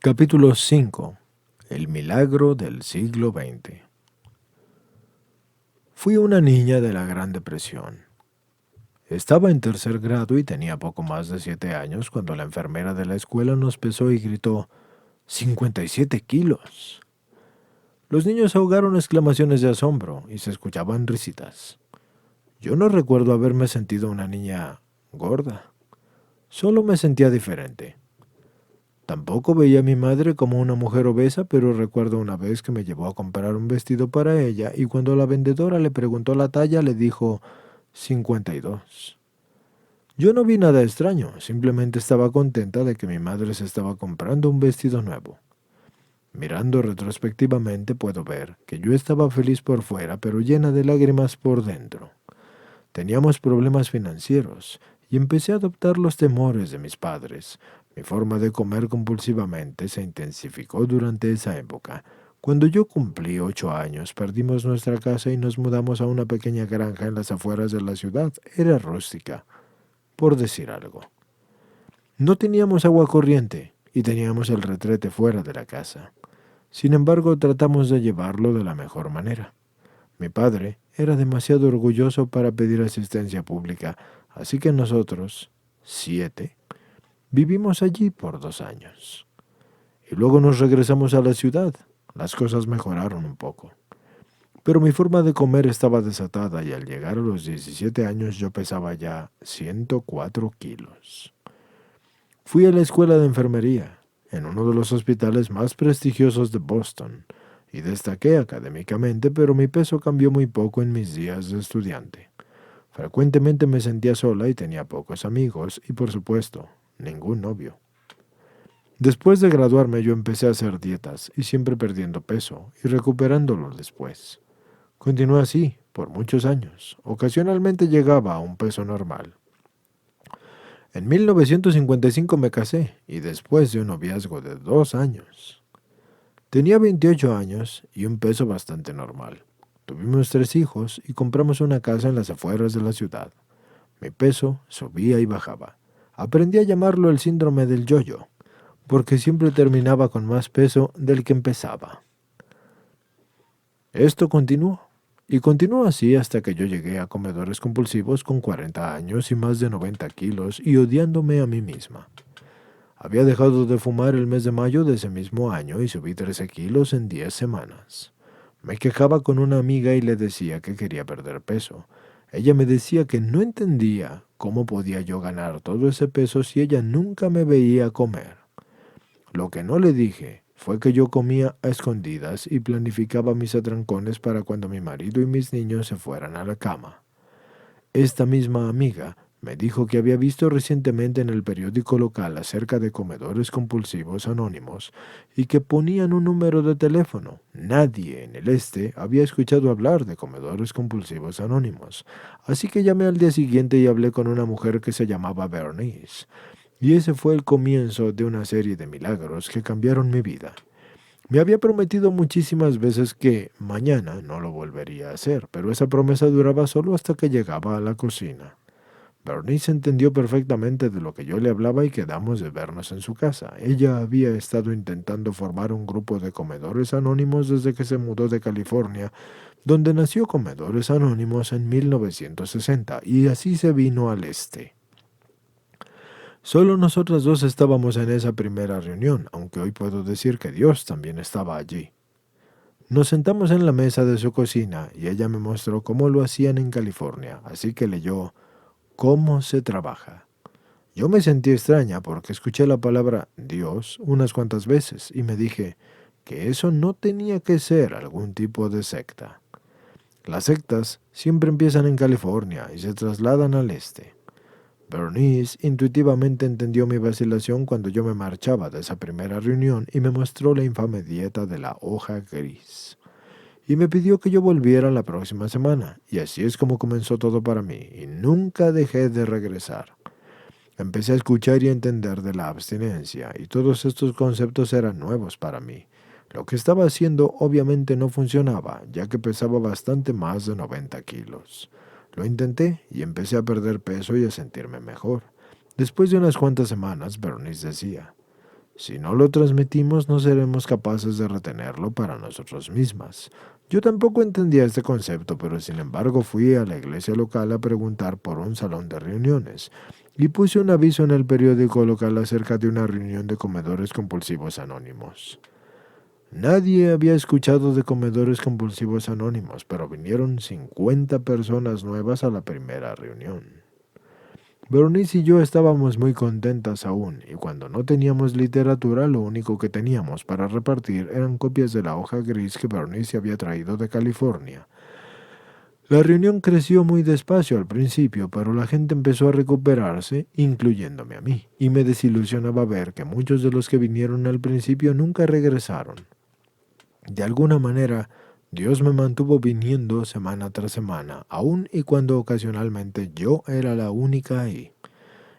Capítulo 5. El milagro del siglo XX. Fui una niña de la Gran Depresión. Estaba en tercer grado y tenía poco más de 7 años cuando la enfermera de la escuela nos pesó y gritó: ¡57 kilos! Los niños ahogaron exclamaciones de asombro y se escuchaban risitas. Yo no recuerdo haberme sentido una niña gorda. Solo me sentía diferente. Tampoco veía a mi madre como una mujer obesa, pero recuerdo una vez que me llevó a comprar un vestido para ella y cuando la vendedora le preguntó la talla le dijo 52. Yo no vi nada extraño, simplemente estaba contenta de que mi madre se estaba comprando un vestido nuevo. Mirando retrospectivamente puedo ver que yo estaba feliz por fuera, pero llena de lágrimas por dentro. Teníamos problemas financieros y empecé a adoptar los temores de mis padres. Mi forma de comer compulsivamente se intensificó durante esa época. Cuando yo cumplí 8 años, perdimos nuestra casa y nos mudamos a una pequeña granja en las afueras de la ciudad. Era rústica, por decir algo. No teníamos agua corriente y teníamos el retrete fuera de la casa. Sin embargo, tratamos de llevarlo de la mejor manera. Mi padre era demasiado orgulloso para pedir asistencia pública, así que nosotros, 7, vivimos allí por 2 años. Y luego nos regresamos a la ciudad. Las cosas mejoraron un poco. Pero mi forma de comer estaba desatada y al llegar a los 17 años yo pesaba ya 104 kilos. Fui a la escuela de enfermería, en uno de los hospitales más prestigiosos de Boston, y destaqué académicamente, pero mi peso cambió muy poco en mis días de estudiante. Frecuentemente me sentía sola y tenía pocos amigos y, por supuesto, ningún novio. Después de graduarme yo empecé a hacer dietas y siempre perdiendo peso y recuperándolo después. Continué así por muchos años. Ocasionalmente llegaba a un peso normal. En 1955 me casé y después de un noviazgo de 2 años. Tenía 28 años y un peso bastante normal. Tuvimos 3 hijos y compramos una casa en las afueras de la ciudad. Mi peso subía y bajaba. Aprendí a llamarlo el síndrome del yo-yo, porque siempre terminaba con más peso del que empezaba. Esto continuó, y continuó así hasta que yo llegué a comedores compulsivos con 40 años y más de 90 kilos y odiándome a mí misma. Había dejado de fumar el mes de mayo de ese mismo año y subí 13 kilos en 10 semanas. Me quejaba con una amiga y le decía que quería perder peso. Ella me decía que no entendía cómo podía yo ganar todo ese peso si ella nunca me veía comer. Lo que no le dije fue que yo comía a escondidas y planificaba mis atrancones para cuando mi marido y mis niños se fueran a la cama. Esta misma amiga me dijo que había visto recientemente en el periódico local acerca de comedores compulsivos anónimos y que ponían un número de teléfono. Nadie en el este había escuchado hablar de comedores compulsivos anónimos, así que llamé al día siguiente y hablé con una mujer que se llamaba Bernice. Y ese fue el comienzo de una serie de milagros que cambiaron mi vida. Me había prometido muchísimas veces que mañana no lo volvería a hacer, pero esa promesa duraba solo hasta que llegaba a la cocina. Bernice entendió perfectamente de lo que yo le hablaba y quedamos de vernos en su casa. Ella había estado intentando formar un grupo de comedores anónimos desde que se mudó de California, donde nació Comedores Anónimos en 1960, y así se vino al este. Solo nosotras dos estábamos en esa primera reunión, aunque hoy puedo decir que Dios también estaba allí. Nos sentamos en la mesa de su cocina y ella me mostró cómo lo hacían en California, así que leyó cómo se trabaja. Yo me sentí extraña porque escuché la palabra Dios unas cuantas veces y me dije que eso no tenía que ser algún tipo de secta. Las sectas siempre empiezan en California y se trasladan al este. Bernice intuitivamente entendió mi vacilación cuando yo me marchaba de esa primera reunión y me mostró la infame dieta de la hoja gris. Y me pidió que yo volviera la próxima semana, y así es como comenzó todo para mí, y nunca dejé de regresar. Empecé a escuchar y a entender de la abstinencia, y todos estos conceptos eran nuevos para mí. Lo que estaba haciendo obviamente no funcionaba, ya que pesaba bastante más de 90 kilos. Lo intenté y empecé a perder peso y a sentirme mejor. Después de unas cuantas semanas, Bernice decía, Si no lo transmitimos, no seremos capaces de retenerlo para nosotros mismas. Yo tampoco entendía este concepto, pero sin embargo fui a la iglesia local a preguntar por un salón de reuniones y puse un aviso en el periódico local acerca de una reunión de comedores compulsivos anónimos. Nadie había escuchado de comedores compulsivos anónimos, pero vinieron 50 personas nuevas a la primera reunión. Bernice y yo estábamos muy contentas aún, y cuando no teníamos literatura, lo único que teníamos para repartir eran copias de la hoja gris que Bernice había traído de California. La reunión creció muy despacio al principio, pero la gente empezó a recuperarse, incluyéndome a mí, y me desilusionaba ver que muchos de los que vinieron al principio nunca regresaron. De alguna manera, Dios me mantuvo viniendo semana tras semana, aun y cuando ocasionalmente yo era la única ahí.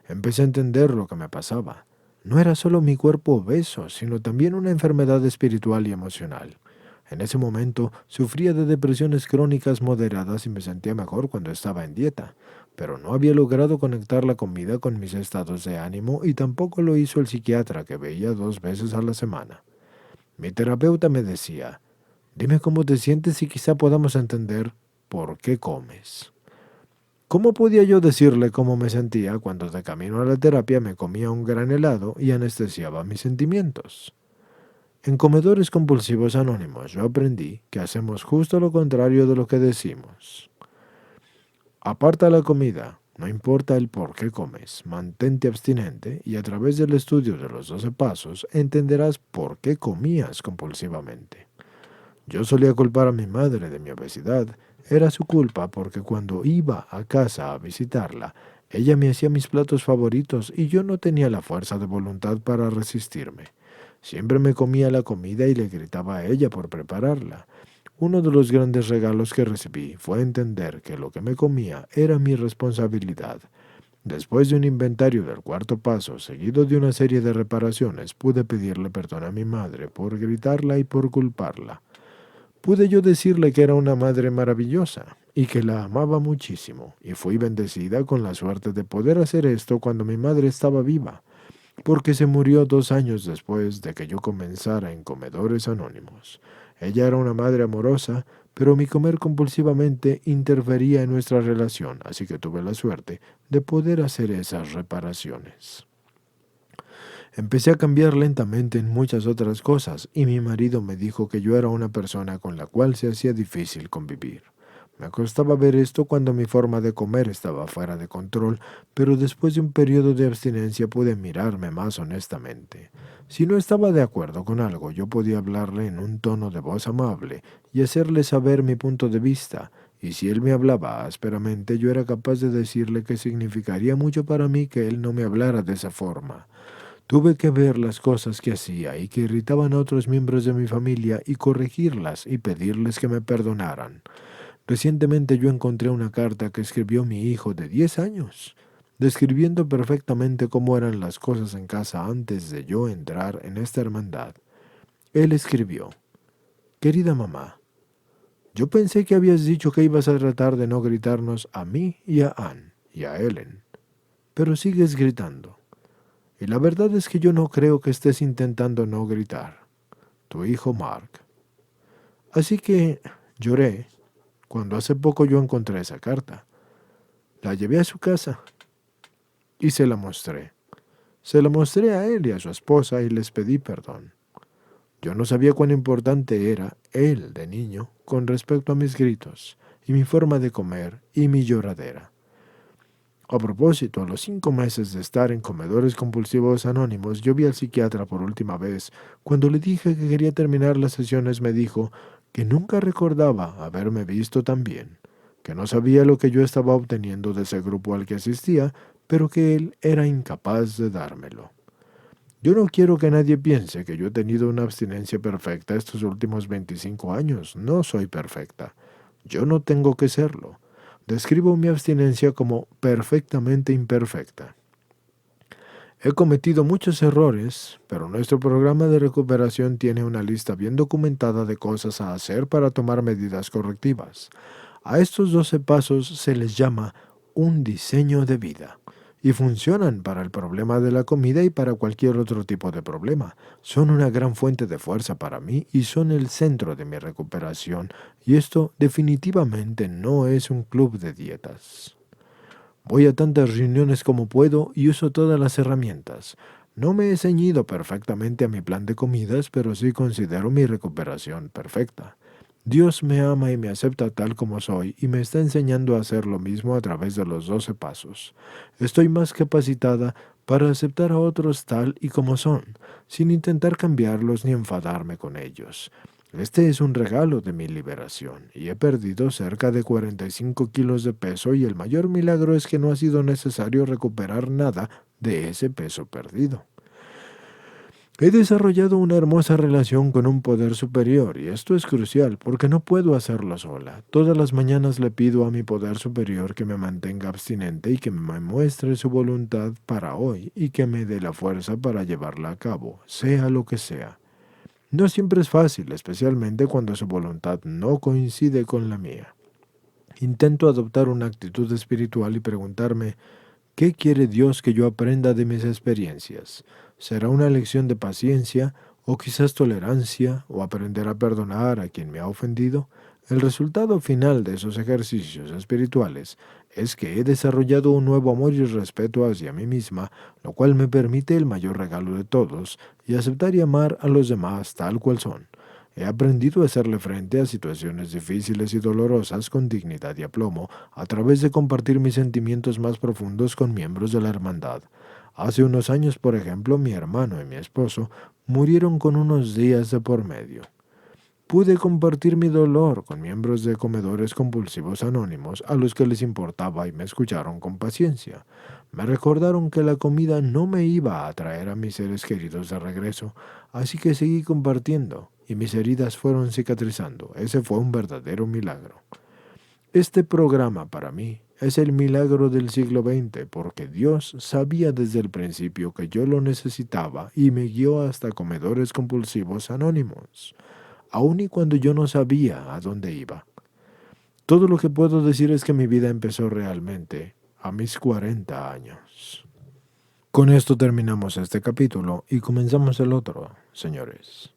Empecé a entender lo que me pasaba. No era solo mi cuerpo obeso, sino también una enfermedad espiritual y emocional. En ese momento sufría de depresiones crónicas moderadas y me sentía mejor cuando estaba en dieta, pero no había logrado conectar la comida con mis estados de ánimo y tampoco lo hizo el psiquiatra que veía 2 veces a la semana. Mi terapeuta me decía, dime cómo te sientes y quizá podamos entender por qué comes. ¿Cómo podía yo decirle cómo me sentía cuando de camino a la terapia me comía un gran helado y anestesiaba mis sentimientos? En Comedores Compulsivos Anónimos yo aprendí que hacemos justo lo contrario de lo que decimos. Aparta la comida, no importa el por qué comes, mantente abstinente y a través del estudio de los 12 pasos entenderás por qué comías compulsivamente. Yo solía culpar a mi madre de mi obesidad. Era su culpa porque cuando iba a casa a visitarla, ella me hacía mis platos favoritos y yo no tenía la fuerza de voluntad para resistirme. Siempre me comía la comida y le gritaba a ella por prepararla. Uno de los grandes regalos que recibí fue entender que lo que me comía era mi responsabilidad. Después de un inventario del cuarto paso, seguido de una serie de reparaciones, pude pedirle perdón a mi madre por gritarla y por culparla. Pude yo decirle que era una madre maravillosa y que la amaba muchísimo, y fui bendecida con la suerte de poder hacer esto cuando mi madre estaba viva, porque se murió 2 años después de que yo comenzara en Comedores Anónimos. Ella era una madre amorosa, pero mi comer compulsivamente interfería en nuestra relación, así que tuve la suerte de poder hacer esas reparaciones. Empecé a cambiar lentamente en muchas otras cosas y mi marido me dijo que yo era una persona con la cual se hacía difícil convivir. Me costaba ver esto cuando mi forma de comer estaba fuera de control, pero después de un periodo de abstinencia pude mirarme más honestamente. Si no estaba de acuerdo con algo, yo podía hablarle en un tono de voz amable y hacerle saber mi punto de vista, y si él me hablaba ásperamente, yo era capaz de decirle que significaría mucho para mí que él no me hablara de esa forma. Tuve que ver las cosas que hacía y que irritaban a otros miembros de mi familia y corregirlas y pedirles que me perdonaran. Recientemente yo encontré una carta que escribió mi hijo de 10 años, describiendo perfectamente cómo eran las cosas en casa antes de yo entrar en esta hermandad. Él escribió, querida mamá, yo pensé que habías dicho que ibas a tratar de no gritarnos a mí y a Ann y a Ellen, pero sigues gritando. Y la verdad es que yo no creo que estés intentando no gritar. Tu hijo Mark. Así que lloré cuando hace poco yo encontré esa carta. La llevé a su casa y se la mostré. Se la mostré a él y a su esposa y les pedí perdón. Yo no sabía cuán importante era él de niño con respecto a mis gritos y mi forma de comer y mi lloradera. A propósito, a los 5 meses de estar en Comedores Compulsivos Anónimos, yo vi al psiquiatra por última vez. Cuando le dije que quería terminar las sesiones, me dijo que nunca recordaba haberme visto tan bien, que no sabía lo que yo estaba obteniendo de ese grupo al que asistía, pero que él era incapaz de dármelo. Yo no quiero que nadie piense que yo he tenido una abstinencia perfecta estos últimos 25 años. No soy perfecta. Yo no tengo que serlo. Describo mi abstinencia como perfectamente imperfecta. He cometido muchos errores, pero nuestro programa de recuperación tiene una lista bien documentada de cosas a hacer para tomar medidas correctivas. A estos 12 pasos se les llama un diseño de vida. y funcionan para el problema de la comida y para cualquier otro tipo de problema. Son una gran fuente de fuerza para mí y son el centro de mi recuperación, y esto definitivamente no es un club de dietas. Voy a tantas reuniones como puedo y uso todas las herramientas. No me he ceñido perfectamente a mi plan de comidas, pero sí considero mi recuperación perfecta. Dios me ama y me acepta tal como soy y me está enseñando a hacer lo mismo a través de los 12 pasos. Estoy más capacitada para aceptar a otros tal y como son, sin intentar cambiarlos ni enfadarme con ellos. Este es un regalo de mi liberación y he perdido cerca de 45 kilos de peso y el mayor milagro es que no ha sido necesario recuperar nada de ese peso perdido. He desarrollado una hermosa relación con un poder superior y esto es crucial porque no puedo hacerlo sola. Todas las mañanas le pido a mi poder superior que me mantenga abstinente y que me muestre su voluntad para hoy y que me dé la fuerza para llevarla a cabo, sea lo que sea. No siempre es fácil, especialmente cuando su voluntad no coincide con la mía. Intento adoptar una actitud espiritual y preguntarme, ¿qué quiere Dios que yo aprenda de mis experiencias? ¿Será una lección de paciencia o quizás tolerancia o aprender a perdonar a quien me ha ofendido? El resultado final de esos ejercicios espirituales es que he desarrollado un nuevo amor y respeto hacia mí misma, lo cual me permite el mayor regalo de todos y aceptar y amar a los demás tal cual son. He aprendido a hacerle frente a situaciones difíciles y dolorosas con dignidad y aplomo a través de compartir mis sentimientos más profundos con miembros de la hermandad. Hace unos años, por ejemplo, mi hermano y mi esposo murieron con unos días de por medio. Pude compartir mi dolor con miembros de comedores compulsivos anónimos a los que les importaba y me escucharon con paciencia. Me recordaron que la comida no me iba a traer a mis seres queridos de regreso, así que seguí compartiendo y mis heridas fueron cicatrizando. Ese fue un verdadero milagro. Este programa para mí es el milagro del siglo XX porque Dios sabía desde el principio que yo lo necesitaba y me guió hasta comedores compulsivos anónimos, aun y cuando yo no sabía a dónde iba. Todo lo que puedo decir es que mi vida empezó realmente a mis 40 años. Con esto terminamos este capítulo y comenzamos el otro, señores.